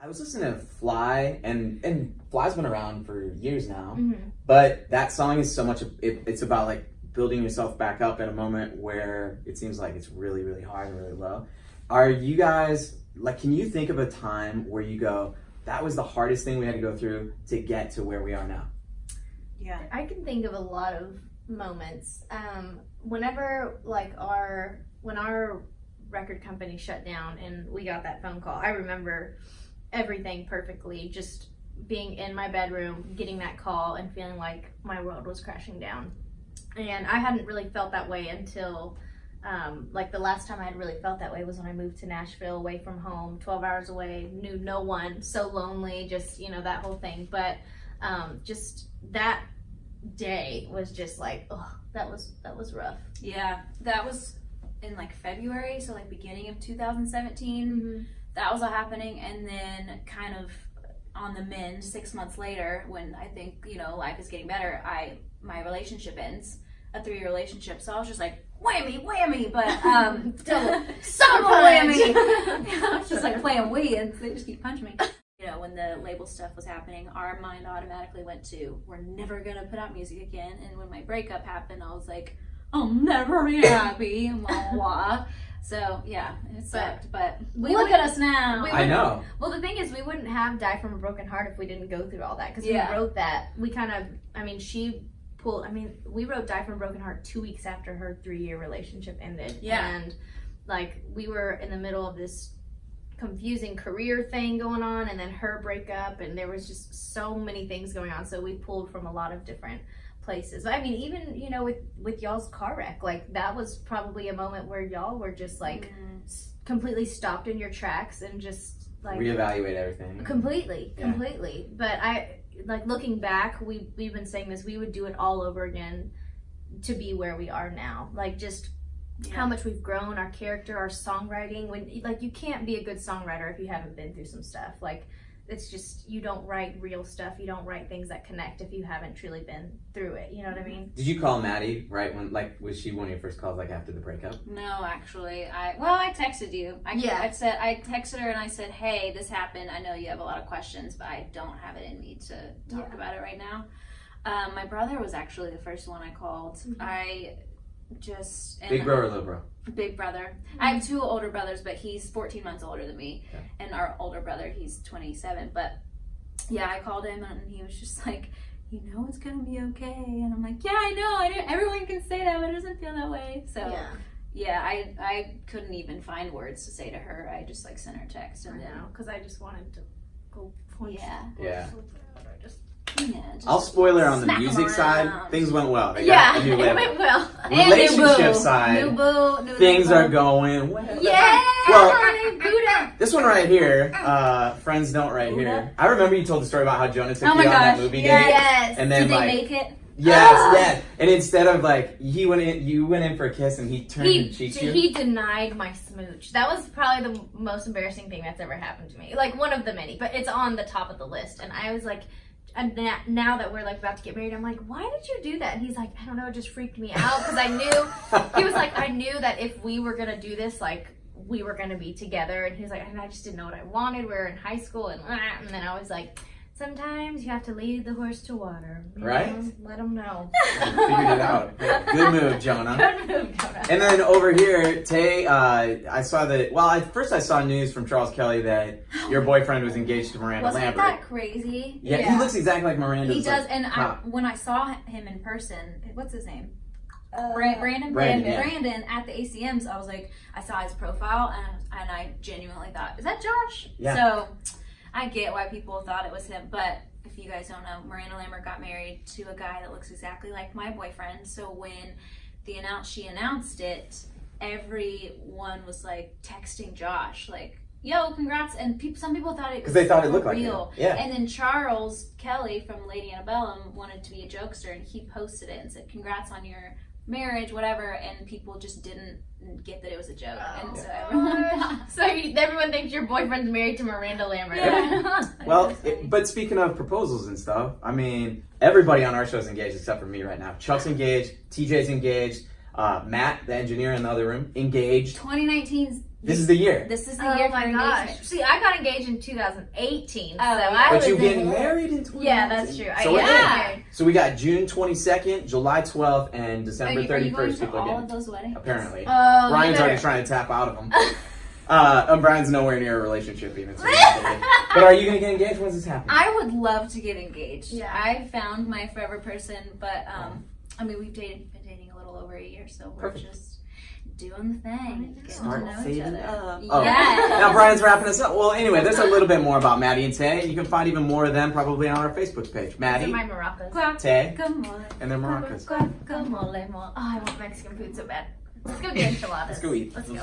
was listening to Fly, and Fly's been around for years now, but that song is so much, it's about like building yourself back up at a moment where it seems like it's really, really hard and really low. Are you guys, like, can you think of a time where you go, that was the hardest thing we had to go through to get to where we are now? Yeah. I can think of a lot of moments. Whenever when our record company shut down and we got that phone call, I remember everything perfectly, just being in my bedroom, getting that call and feeling like my world was crashing down. And I hadn't really felt that way until like the last time I had really felt that way was when I moved to Nashville, away from home, 12 hours away, knew no one, so lonely, just, you know, that whole thing. But just that day was just like, oh, that was rough. Yeah, that was in like February, so like beginning of 2017. That was all happening, and then kind of on the mend 6 months later, when I think, you know, life is getting better, my relationship ends, a 3-year relationship. So I was just like, whammy, but double whammy. I was just like playing Wii, and they just keep punching me. You know, when the label stuff was happening, our mind automatically went to, we're never gonna put out music again. And when my breakup happened, I was like, I'll never be happy, blah, blah. So yeah, it sucked, but look at us now. I know. Well, the thing is, we wouldn't have Die From a Broken Heart if we didn't go through all that, because we wrote that. We kind of, we wrote Die From a Broken Heart 2 weeks after her 3-year relationship ended. Yeah. And like, we were in the middle of this confusing career thing going on, and then her breakup, and there was just so many things going on. So we pulled from a lot of different places. I mean, even, you know, with y'all's car wreck, like that was probably a moment where y'all were just like completely stopped in your tracks and just like reevaluate everything. Completely. But I, like, looking back, we've been saying this, we would do it all over again to be where we are now. Like, just how much we've grown, our character, our songwriting. When, like, you can't be a good songwriter if you haven't been through some stuff. Like, it's just, you don't write real stuff, you don't write things that connect if you haven't truly been through it, you know what I mean? Did you call Maddie right when, like, was she one of your first calls, like, after the breakup? No, actually, I texted you. I texted her and I said, hey, this happened, I know you have a lot of questions, but I don't have it in me to talk about it right now. My brother was actually the first one I called. Big bro or little bro? Big brother. I have 2 older brothers, but he's 14 months older than me. Okay. And our older brother, he's 27. But yeah, I called him and he was just like, you know it's gonna be okay. And I'm like, yeah, I know. Everyone can say that, but it doesn't feel that way. So yeah, I couldn't even find words to say to her. I just like sent her a text, and then because I just wanted to go punch. I'll spoiler on the music side. Things went well. They got a new it label. went well. Relationship side, things are going well. Yeah. Well, this one right here, Friends Don't right here. I remember you told the story about how Jonah took you on that movie date. Yes. And then did they make it? Yes. And instead of like, you went in for a kiss and he turned and cheeked you. He denied my smooch. That was probably the most embarrassing thing that's ever happened to me. Like, one of the many, but it's on the top of the list. And I was like, and now that we're like about to get married, I'm like, why did you do that? And he's like, I don't know, it just freaked me out, because I knew that if we were gonna do this, like, we were gonna be together. And he's like, and I just didn't know what I wanted. We were in high school, and then I was like, sometimes you have to lead the horse to water. Right? Let him know. Figured it out. Good move, Jonah. Good move, Jonah. And then over here, Tay, I saw that. Well, first I saw news from Charles Kelly that your boyfriend was engaged to Miranda Wasn't Lambert. that crazy? Yeah, he looks exactly like Miranda. He does, and when I saw him in person, what's his name? Brandon at the ACMs, I was like, I saw his profile, and I genuinely thought, is that Josh? Yeah. So I get why people thought it was him, but if you guys don't know, Miranda Lambert got married to a guy that looks exactly like my boyfriend. So when she announced it, everyone was like texting Josh, like, yo, congrats. And some people thought it was, because they thought it looked real. Like him. Yeah. And then Charles Kelly from Lady Antebellum wanted to be a jokester, and he posted it and said, congrats on your marriage, whatever, and people just didn't get that it was a joke. And so everyone thinks your boyfriend's married to Miranda Lambert. Yeah. Well, but speaking of proposals and stuff, I mean, everybody on our show's engaged except for me right now. Chuck's engaged, TJ's engaged, Matt, the engineer in the other room, engaged. 2019's. This is the year. This is the Oh year my for gosh! engagement. See, I got engaged in 2018, so yeah. I But was you in- getting married in 2019. Yeah, that's true. So we're yeah. in. So we got June 22nd, July 12th, and December Are you going 31st. to People all are of getting. those weddings? Apparently. Oh, Brian's you already better- trying to tap out of them. And Brian's nowhere near a relationship even. So but are you gonna get engaged? When's this happening? I would love to get engaged. Yeah. I found my forever person, but I mean, we've been dating a little over a year, so we're Perfect. just doing the thing, getting Start to know each fading other. up. Yes. Oh. Now Brian's wrapping us up. Well, anyway, there's a little bit more about Maddie and Tay. You can find even more of them probably on our Facebook page. These are Maddie, my maracas. Tay, Guacamole. and their maracas. Guacamole. Oh, I want Mexican food so bad. Let's go get enchiladas. Let's go eat. Let's go.